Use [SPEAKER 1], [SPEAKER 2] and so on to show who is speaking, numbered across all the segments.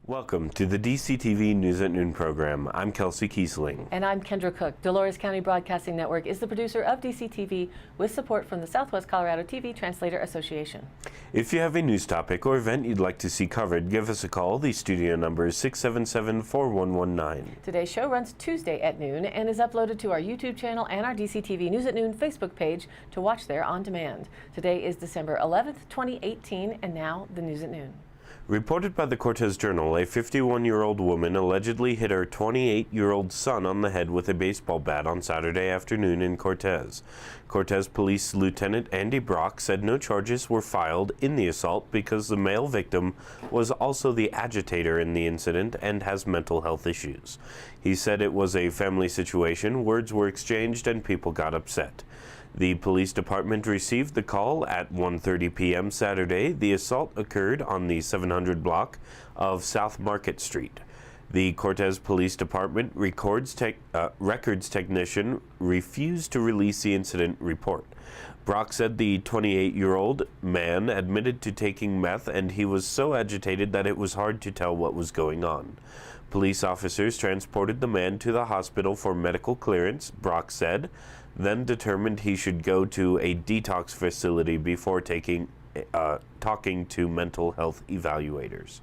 [SPEAKER 1] Welcome to the DCTV News at Noon program. I'm Kelsey Kiesling.
[SPEAKER 2] And I'm Kendra Cook. Dolores County Broadcasting Network is the producer of DCTV with support from the Southwest Colorado TV Translator Association.
[SPEAKER 1] If you have a news topic or event you'd like to see covered, give us a call. The studio number is 677-4119.
[SPEAKER 2] Today's show runs Tuesday at noon and is uploaded to our YouTube channel and our DCTV News at Noon Facebook page to watch there on demand. Today is December 11th, 2018, and now the News at Noon.
[SPEAKER 1] Reported by the Cortez Journal, a 51-year-old woman allegedly hit her 28-year-old son on the head with a baseball bat on Saturday afternoon in Cortez. Cortez Police Lieutenant Andy Brock said no charges were filed in the assault because the male victim was also the agitator in the incident and has mental health issues. He said it was a family situation, words were exchanged, and people got upset. The police department received the call at 1:30 p.m. Saturday. The assault occurred on the 700 block of South Market Street. The Cortez Police Department records technician refused to release the incident report. Brock said the 28-year-old man admitted to taking meth and he was so agitated that it was hard to tell what was going on. Police officers transported the man to the hospital for medical clearance, Brock said, then determined he should go to a detox facility before talking to mental health evaluators.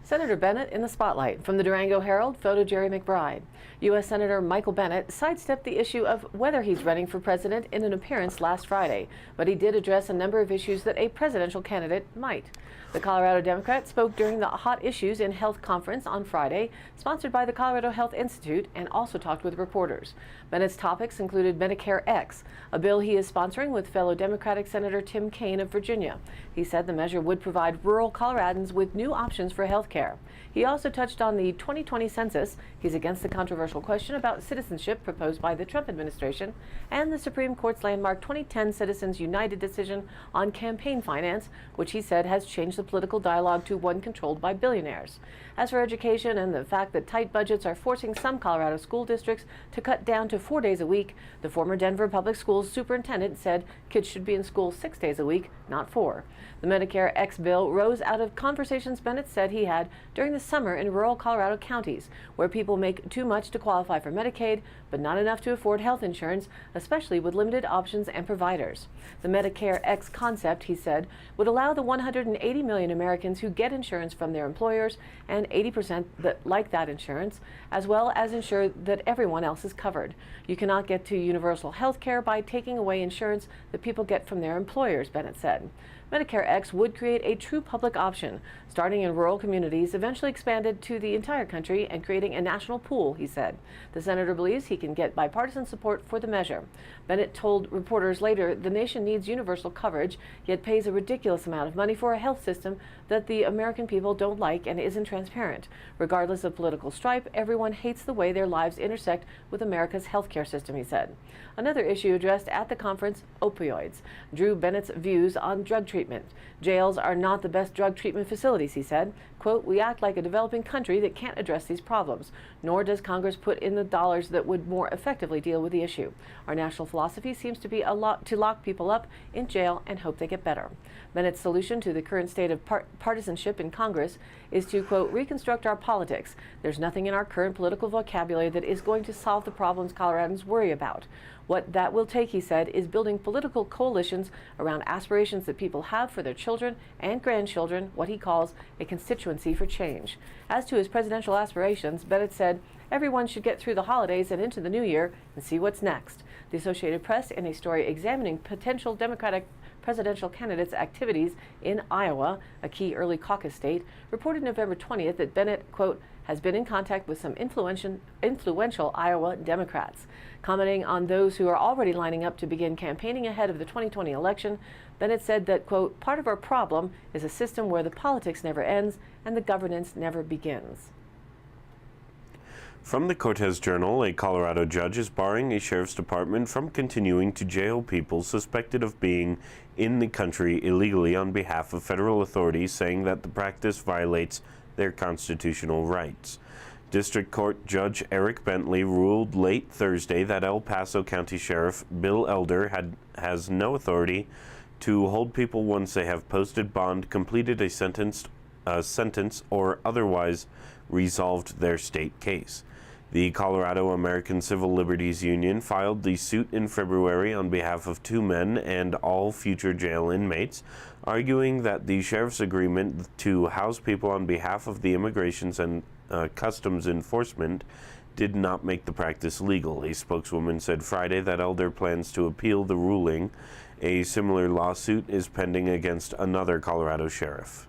[SPEAKER 2] Senator Bennett in the spotlight. From the Durango Herald, photo Jerry McBride. U.S. Senator Michael Bennett sidestepped the issue of whether he's running for president in an appearance last Friday, but he did address a number of issues that a presidential candidate might. The Colorado Democrat spoke during the Hot Issues in Health conference on Friday, sponsored by the Colorado Health Institute, and also talked with reporters. Bennett's topics included Medicare X, a bill he is sponsoring with fellow Democratic Senator Tim Kaine of Virginia. He said the measure would provide rural Coloradans with new options for health care. He also touched on the 2020 census. He's against the controversial question about citizenship proposed by the Trump administration and the Supreme Court's landmark 2010 Citizens United decision on campaign finance, which he said has changed the political dialogue to one controlled by billionaires. As for education and the fact that tight budgets are forcing some Colorado school districts to cut down to 4 days a week, the former Denver Public Schools superintendent said kids should be in school 6 days a week, not 4. The Medicare X bill rose out of conversations Bennett said he had during the summer in rural Colorado counties, where people make too much to qualify for Medicaid, but not enough to afford health insurance, especially with limited options and providers. The Medicare X concept, he said, would allow the 180 million Americans who get insurance from their employers and 80% that like that insurance, as well as ensure that everyone else is covered. You cannot get to universal health care by taking away insurance that people get from their employers, Bennett said. Medicare X would create a true public option, starting in rural communities, eventually expanded to the entire country and creating a national pool, he said. The senator believes he can get bipartisan support for the measure. Bennett told reporters later the nation needs universal coverage, yet pays a ridiculous amount of money for a health system that the American people don't like and isn't transparent. Regardless of political stripe, everyone hates the way their lives intersect with America's healthcare system, he said. Another issue addressed at the conference, opioids, drew Bennett's views on drug treatment. Jails are not the best drug treatment facilities, he said. Quote, we act like a developing country that can't address these problems, nor does Congress put in the dollars that would more effectively deal with the issue. Our national philosophy seems to be to lock people up in jail and hope they get better. Bennett's solution to the current state of partisanship in Congress is to, quote, reconstruct our politics. There's nothing in our current political vocabulary that is going to solve the problems Coloradans worry about. What that will take, he said, is building political coalitions around aspirations that people have for their children and grandchildren, what he calls a constituency for change. As to his presidential aspirations, Bennett said, everyone should get through the holidays and into the new year and see what's next. The Associated Press, in a story examining potential Democratic presidential candidates' activities in Iowa, a key early caucus state, reported November 20th that Bennett, quote, has been in contact with some influential Iowa Democrats. Commenting on those who are already lining up to begin campaigning ahead of the 2020 election, Bennett said that, quote, part of our problem is a system where the politics never ends and the governance never begins.
[SPEAKER 1] From the Cortez Journal, a Colorado judge is barring a sheriff's department from continuing to jail people suspected of being in the country illegally on behalf of federal authorities, saying that the practice violates their constitutional rights. District Court Judge Eric Bentley ruled late Thursday that El Paso County Sheriff Bill Elder has no authority to hold people once they have posted bond, completed a sentence, sentence or otherwise resolved their state case. The Colorado American Civil Liberties Union filed the suit in February on behalf of 2 men and all future jail inmates, arguing that the sheriff's agreement to house people on behalf of the Immigrations and Customs Enforcement did not make the practice legal. A spokeswoman said Friday that Elder plans to appeal the ruling. A similar lawsuit is pending against another Colorado sheriff.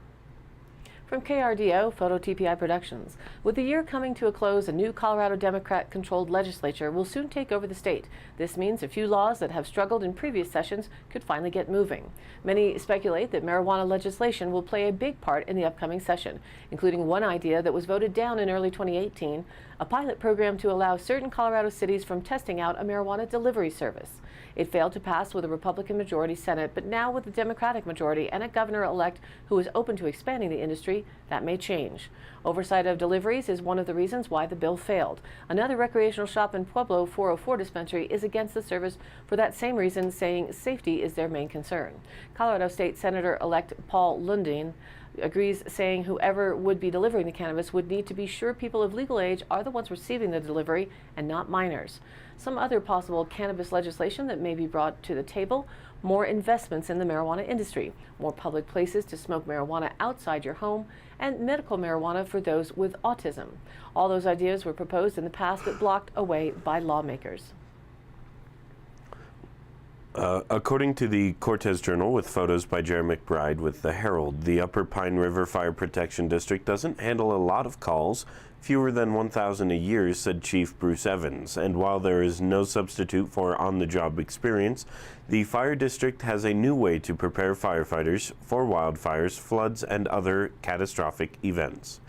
[SPEAKER 2] From KRDO, Photo TPI Productions. With the year coming to a close, a new Colorado Democrat-controlled legislature will soon take over the state. This means a few laws that have struggled in previous sessions could finally get moving. Many speculate that marijuana legislation will play a big part in the upcoming session, including one idea that was voted down in early 2018, a pilot program to allow certain Colorado cities from testing out a marijuana delivery service. It failed to pass with a Republican majority Senate, but now with a Democratic majority and a governor-elect who is open to expanding the industry, that may change. Oversight of deliveries is one of the reasons why the bill failed. Another recreational shop in Pueblo 404 dispensary is against the service for that same reason, saying safety is their main concern. Colorado State Senator-elect Paul Lundin agrees, saying whoever would be delivering the cannabis would need to be sure people of legal age are the ones receiving the delivery and not minors. Some other possible cannabis legislation that may be brought to the table: more investments in the marijuana industry, more public places to smoke marijuana outside your home, and medical marijuana for those with autism. All those ideas were proposed in the past but blocked away by lawmakers.
[SPEAKER 1] According to the Cortez Journal, with photos by Jerry McBride with the Herald, the Upper Pine River Fire Protection District doesn't handle a lot of calls, fewer than 1,000 a year, said Chief Bruce Evans. And while there is no substitute for on-the-job experience, the fire district has a new way to prepare firefighters for wildfires, floods, and other catastrophic events.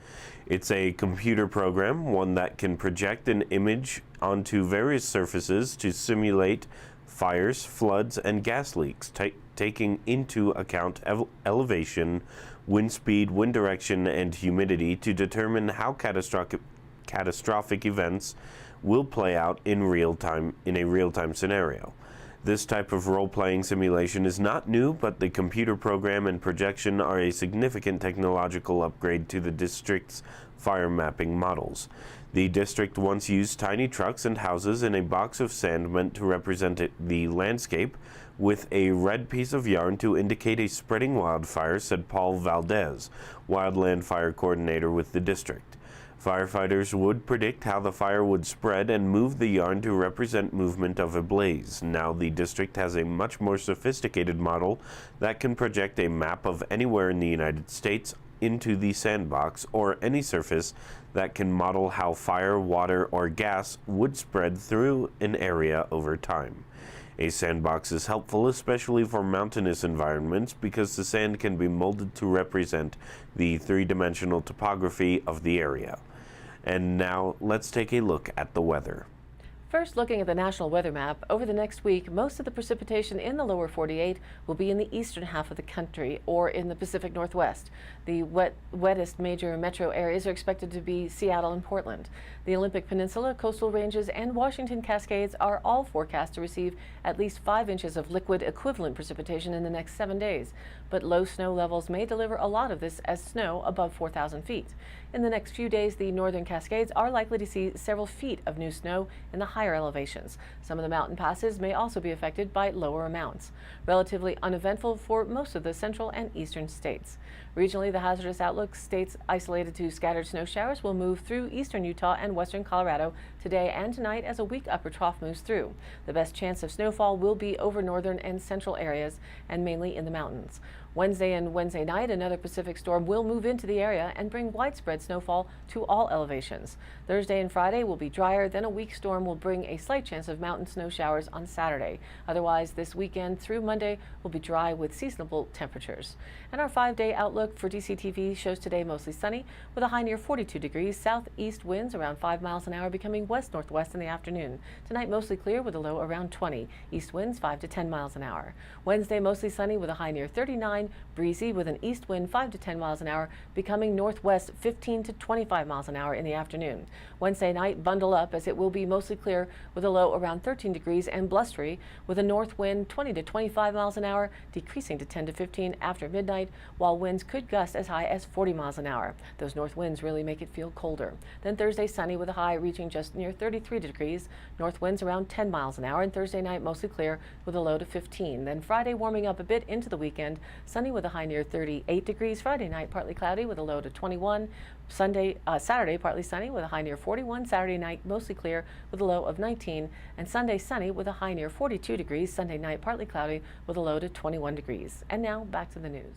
[SPEAKER 1] It's a computer program, one that can project an image onto various surfaces to simulate fires, floods, and gas leaks, taking into account elevation, wind speed, wind direction, and humidity to determine how catastrophic events will play out in a real-time scenario. This type of role-playing simulation is not new, but the computer program and projection are a significant technological upgrade to the district's fire mapping models. The district once used tiny trucks and houses in a box of sand meant to represent the landscape, with a red piece of yarn to indicate a spreading wildfire, said Paul Valdez, wildland fire coordinator with the district. Firefighters would predict how the fire would spread and move the yarn to represent movement of a blaze. Now the district has a much more sophisticated model that can project a map of anywhere in the United States into the sandbox, or any surface that can model how fire, water, or gas would spread through an area over time. A sandbox is helpful, especially for mountainous environments, because the sand can be molded to represent the three-dimensional topography of the area. And now let's take a look at the weather.
[SPEAKER 2] First, looking at the national weather map, over the next week, most of the precipitation in the lower 48 will be in the eastern half of the country or in the Pacific Northwest. The wettest major metro areas are expected to be Seattle and Portland. The Olympic Peninsula, coastal ranges, and Washington Cascades are all forecast to receive at least 5 inches of liquid equivalent precipitation in the next 7 days. But low snow levels may deliver a lot of this as snow above 4,000 feet. In the next few days, the northern Cascades are likely to see several feet of new snow in the higher elevations. Some of the mountain passes may also be affected by lower amounts. Relatively uneventful for most of the central and eastern states. Regionally, the hazardous outlook states isolated to scattered snow showers will move through eastern Utah and western Colorado today and tonight as a weak upper trough moves through. The best chance of snowfall will be over northern and central areas and mainly in the mountains. Wednesday and Wednesday night, another Pacific storm will move into the area and bring widespread snowfall to all elevations. Thursday and Friday will be drier, then a weak storm will bring a slight chance of mountain snow showers on Saturday. Otherwise, this weekend through Monday will be dry with seasonable temperatures. And our 5-day outlook for DCTV shows today mostly sunny with a high near 42 degrees, southeast winds around 5 miles an hour becoming west-northwest in the afternoon. Tonight mostly clear with a low around 20, east winds 5 to 10 miles an hour. Wednesday mostly sunny with a high near 39, sunshine, breezy with an east wind 5 to 10 miles an hour, becoming northwest 15 to 25 miles an hour in the afternoon. Wednesday night, bundle up as it will be mostly clear with a low around 13 degrees and blustery with a north wind 20 to 25 miles an hour, decreasing to 10 to 15 after midnight, while winds could gust as high as 40 miles an hour. Those north winds really make it feel colder. Then Thursday, sunny with a high reaching just near 33 degrees, north winds around 10 miles an hour, and Thursday night mostly clear with a low to 15. Then Friday warming up a bit into the weekend, sunny with a high near 38 degrees. Friday night partly cloudy with a low to 21. Saturday partly sunny with a high near 41. Saturday night mostly clear with a low of 19. And Sunday sunny with a high near 42 degrees. Sunday night partly cloudy with a low to 21 degrees. And now back to the news.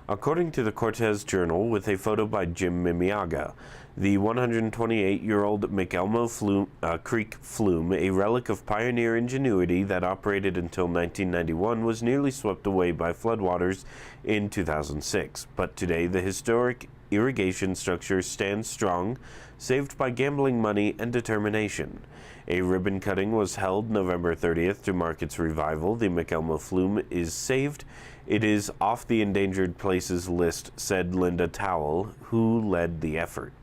[SPEAKER 1] According to the Cortez Journal, with a photo by Jim Mimiaga, the 128-year-old McElmo Creek flume, a relic of pioneer ingenuity that operated until 1991, was nearly swept away by floodwaters in 2006. But today, the historic irrigation structure stands strong, saved by gambling money and determination. A ribbon cutting was held November 30th to mark its revival. The McElmo flume is saved. It is off the endangered places list, said Linda Towell, who led the effort.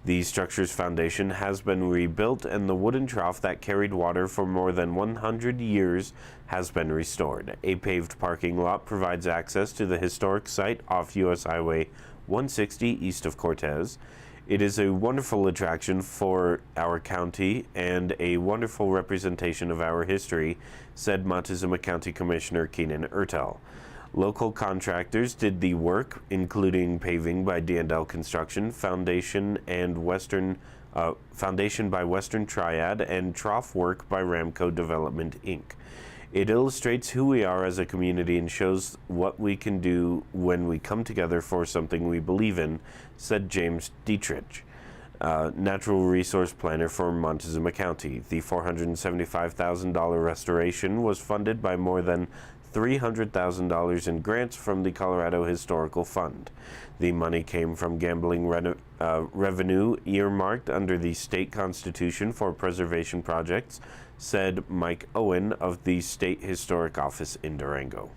[SPEAKER 1] The structure's foundation has been rebuilt, and the wooden trough that carried water for more than 100 years has been restored. A paved parking lot provides access to the historic site off U.S. Highway 160 east of Cortez. It is a wonderful attraction for our county and a wonderful representation of our history, said Montezuma County Commissioner Keenan Ertel. Local contractors did the work, including paving by D&L Construction, foundation by Western Triad, and trough work by Ramco Development, Inc. It illustrates who we are as a community and shows what we can do when we come together for something we believe in, said James Dietrich, natural resource planner for Montezuma County. The $475,000 restoration was funded by more than $300,000 in grants from the Colorado Historical Fund. The money came from gambling revenue earmarked under the state constitution for preservation projects, said Mike Owen of the State Historic Office in Durango.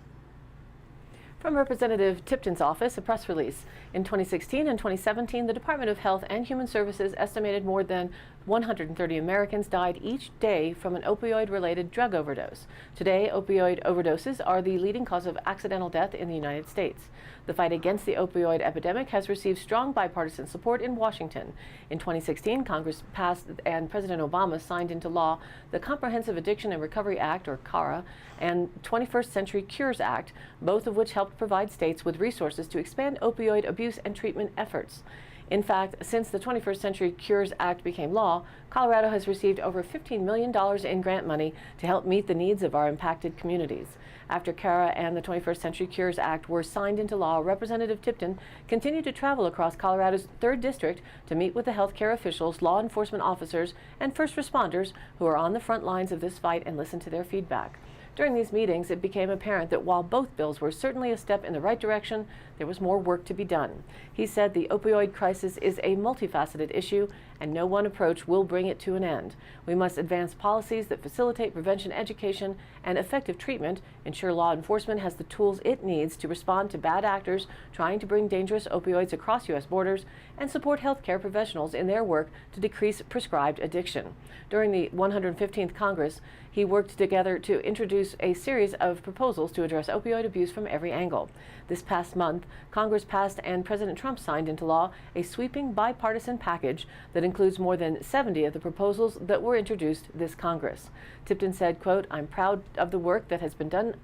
[SPEAKER 2] From Representative Tipton's office, a press release. In 2016 and 2017, the Department of Health and Human Services estimated more than 130 Americans died each day from an opioid-related drug overdose. Today, opioid overdoses are the leading cause of accidental death in the United States. The fight against the opioid epidemic has received strong bipartisan support in Washington. In 2016, Congress passed and President Obama signed into law the Comprehensive Addiction and Recovery Act, or CARA, and 21st Century Cures Act, both of which helped provide states with resources to expand opioid abuse and treatment efforts. In fact, since the 21st Century Cures Act became law, Colorado has received over $15 million in grant money to help meet the needs of our impacted communities. After CARA and the 21st Century Cures Act were signed into law, Representative Tipton continued to travel across Colorado's 3rd District to meet with the healthcare officials, law enforcement officers, and first responders who are on the front lines of this fight and listen to their feedback. During these meetings, it became apparent that while both bills were certainly a step in the right direction, there was more work to be done. He said the opioid crisis is a multifaceted issue, and no one approach will bring it to an end. We must advance policies that facilitate prevention education and effective treatment, ensure law enforcement has the tools it needs to respond to bad actors trying to bring dangerous opioids across U.S. borders, and support healthcare professionals in their work to decrease prescribed addiction. During the 115th Congress, he worked together to introduce a series of proposals to address opioid abuse from every angle. This past month, Congress passed and President Trump signed into law a sweeping bipartisan package that includes more than 70 of the proposals that were introduced this Congress. Tipton said, quote, "I'm proud of the work that has been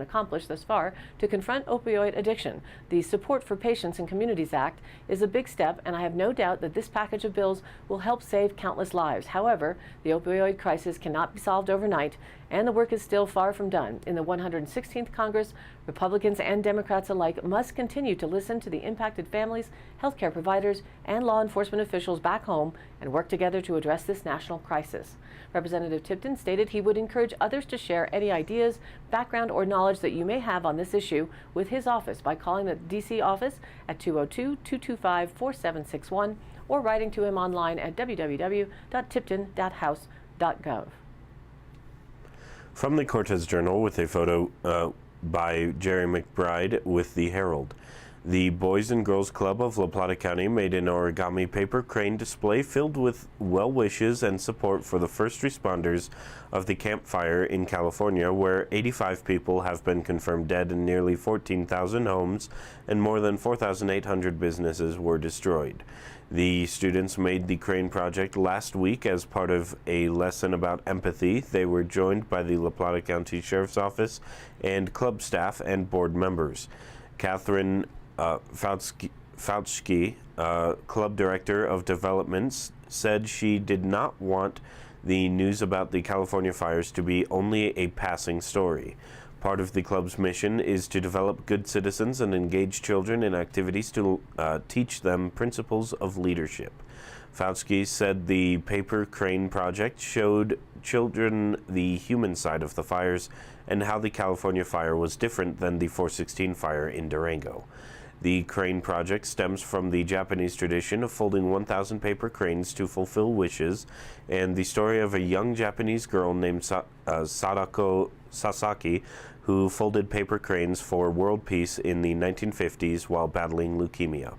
[SPEAKER 2] accomplished thus far to confront opioid addiction. The Support for Patients and Communities Act is a big step, and I have no doubt that this package of bills will help save countless lives. However, the opioid crisis cannot be solved overnight, and the work is still far from done. In the 116th Congress, Republicans and Democrats alike must continue to listen to the impacted families, healthcare providers, and law enforcement officials back home and work together to address this national crisis." Representative Tipton stated he would encourage others to share any ideas, background, or knowledge that you may have on this issue with his office by calling the D.C. office at 202-225-4761 or writing to him online at www.tipton.house.gov.
[SPEAKER 1] From the Cortez Journal with a photo by Jerry McBride with the Herald. The Boys and Girls Club of La Plata County made an origami paper crane display filled with well wishes and support for the first responders of the Camp Fire in California, where 85 people have been confirmed dead and nearly 14,000 homes and more than 4,800 businesses were destroyed. The students made the crane project last week as part of a lesson about empathy. They were joined by the La Plata County Sheriff's Office and club staff and board members. Catherine Fautsky, club director of developments, said she did not want the news about the California fires to be only a passing story. Part of the club's mission is to develop good citizens and engage children in activities to teach them principles of leadership. Fautsky said the paper crane project showed children the human side of the fires and how the California fire was different than the 416 fire in Durango. The crane project stems from the Japanese tradition of folding 1,000 paper cranes to fulfill wishes, and the story of a young Japanese girl named Sadako Sasaki who folded paper cranes for world peace in the 1950s while battling leukemia.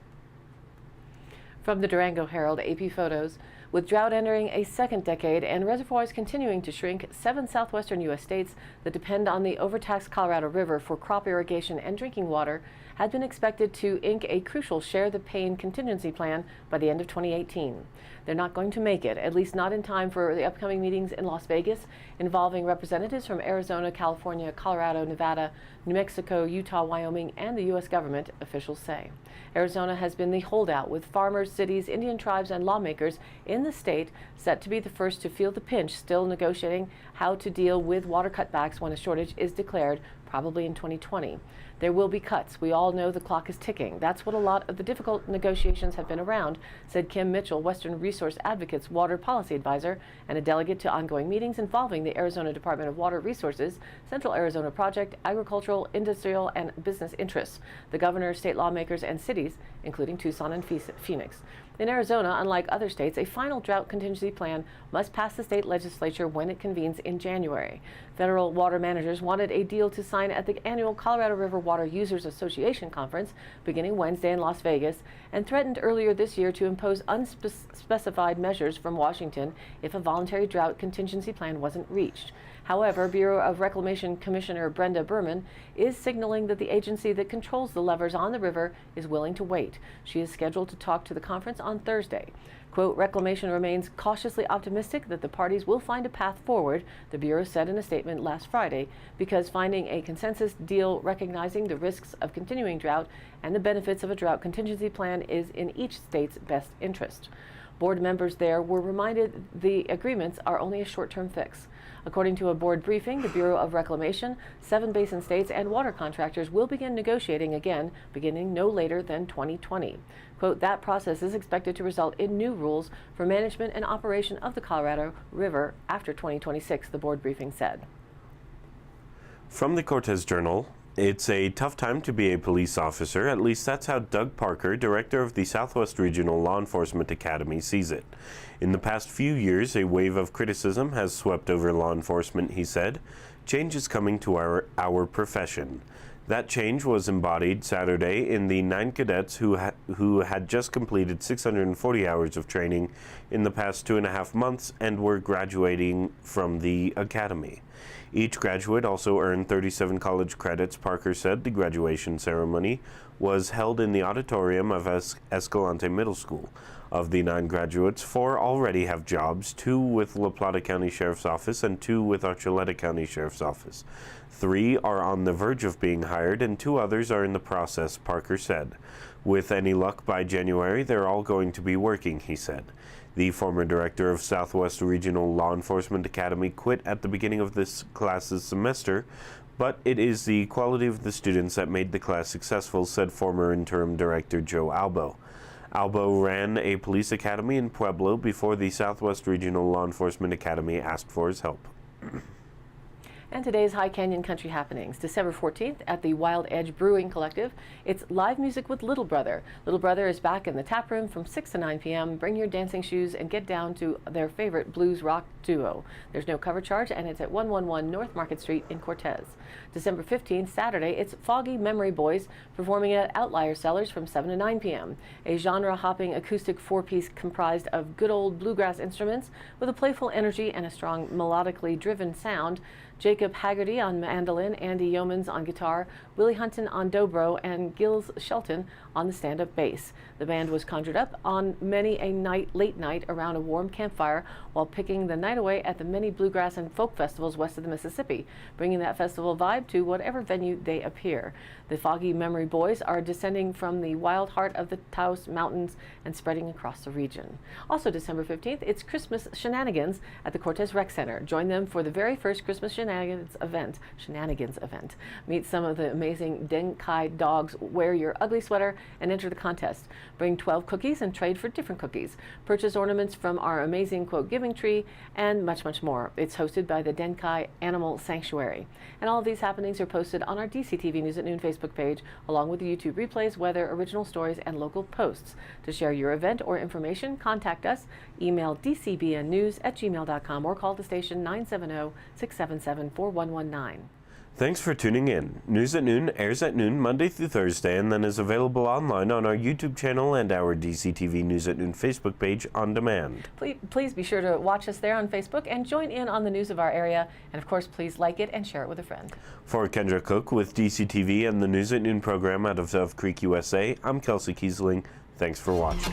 [SPEAKER 2] From the Durango Herald, AP photos. With drought entering a second decade and reservoirs continuing to shrink, 7 southwestern U.S. states that depend on the overtaxed Colorado River for crop irrigation and drinking water had been expected to ink a crucial Share the Pain contingency plan by the end of 2018. They're not going to make it, at least not in time for the upcoming meetings in Las Vegas involving representatives from Arizona, California, Colorado, Nevada, New Mexico, Utah, Wyoming, and the U.S. government, officials say. Arizona has been the holdout, with farmers, cities, Indian tribes, and lawmakers in the state set to be the first to feel the pinch, still negotiating how to deal with water cutbacks when a shortage is declared, probably in 2020. There will be cuts. We all know the clock is ticking. That's what a lot of the difficult negotiations have been around, said Kim Mitchell, Western Resource Advocates water policy advisor and a delegate to ongoing meetings involving the Arizona Department of Water Resources, Central Arizona Project, agricultural, industrial, and business interests, the governor, state lawmakers, and cities, including Tucson and Phoenix. In Arizona, unlike other states, a final drought contingency plan must pass the state legislature when it convenes in January. Federal water managers wanted a deal to sign at the annual Colorado River Water Users Association conference beginning Wednesday in Las Vegas, and threatened earlier this year to impose unspecified measures from Washington if a voluntary drought contingency plan wasn't reached. However, Bureau of Reclamation Commissioner Brenda Berman is signaling that the agency that controls the levers on the river is willing to wait. She is scheduled to talk to the conference on Thursday. Quote, Reclamation remains cautiously optimistic that the parties will find a path forward, the Bureau said in a statement last Friday, because finding a consensus deal recognizing the risks of continuing drought and the benefits of a drought contingency plan is in each state's best interest. Board members there were reminded the agreements are only a short-term fix. According to a board briefing, the Bureau of Reclamation, 7 basin states, and water contractors will begin negotiating again, beginning no later than 2020. Quote, that process is expected to result in new rules for management and operation of the Colorado River after 2026, the board briefing said.
[SPEAKER 1] From the Cortez Journal, it's a tough time to be a police officer. At least that's how Doug Parker, director of the Southwest Regional Law Enforcement Academy, sees it. In the past few years, a wave of criticism has swept over law enforcement, he said. Change is coming to our profession. That change was embodied Saturday in the 9 cadets who had just completed 640 hours of training in the past 2.5 months and were graduating from the academy. Each graduate also earned 37 college credits, Parker said. The graduation ceremony was held in the auditorium of Escalante Middle School. Of the 9 graduates, 4 already have jobs, 2 with La Plata County Sheriff's Office and 2 with Archuleta County Sheriff's Office. 3 are on the verge of being hired and 2 others are in the process, Parker said. With any luck by January, they're all going to be working, he said. The former director of Southwest Regional Law Enforcement Academy quit at the beginning of this class's semester, but it is the quality of the students that made the class successful, said former interim director Joe Albo. Albo ran a police academy in Pueblo before the Southwest Regional Law Enforcement Academy asked for his help.
[SPEAKER 2] And today's High Canyon Country happenings. December 14th at the Wild Edge Brewing Collective, it's live music with Little Brother. Little Brother is back in the tap room from 6 to 9 p.m. Bring your dancing shoes and get down to their favorite blues rock duo. There's no cover charge, and it's at 111 North Market Street in Cortez. December 15th, Saturday, it's Foggy Memory Boys performing at Outlier Cellars from 7 to 9 p.m. A genre-hopping acoustic four-piece comprised of good old bluegrass instruments with a playful energy and a strong melodically driven sound. Jacob Haggerty on mandolin, Andy Yeomans on guitar, Willie Hunton on dobro, and Gilles Shelton on the stand-up bass. The band was conjured up on many a late night around a warm campfire while picking the night away at the many bluegrass and folk festivals west of the Mississippi, bringing that festival vibe to whatever venue they appear. The Foggy Memory Boys are descending from the wild heart of the Taos Mountains and spreading across the region. Also December 15th, it's Christmas Shenanigans at the Cortez Rec Center. Join them for the very first Christmas Shenanigans event. Meet some of the amazing Den Kai dogs, wear your ugly sweater, and enter the contest. Bring 12 cookies and trade for different cookies. Purchase ornaments from our amazing quote giving tree, and much, much more. It's hosted by the Den Kai Animal Sanctuary. And all of these happenings are posted on our DCTV News at Noon Facebook page, along with the YouTube replays, weather, original stories, and local posts. To share your event or information, contact us. Email dcbnnews@gmail.com or call the station 970-677-4119.
[SPEAKER 1] Thanks for tuning in. News at Noon airs at noon Monday through Thursday and then is available online on our YouTube channel and our DCTV News at Noon Facebook page on demand.
[SPEAKER 2] Please be sure to watch us there on Facebook and join in on the news of our area. And of course, please like it and share it with a friend.
[SPEAKER 1] For Kendra Cook with DCTV and the News at Noon program out of Dove Creek, USA, I'm Kelsey Kiesling. Thanks for watching.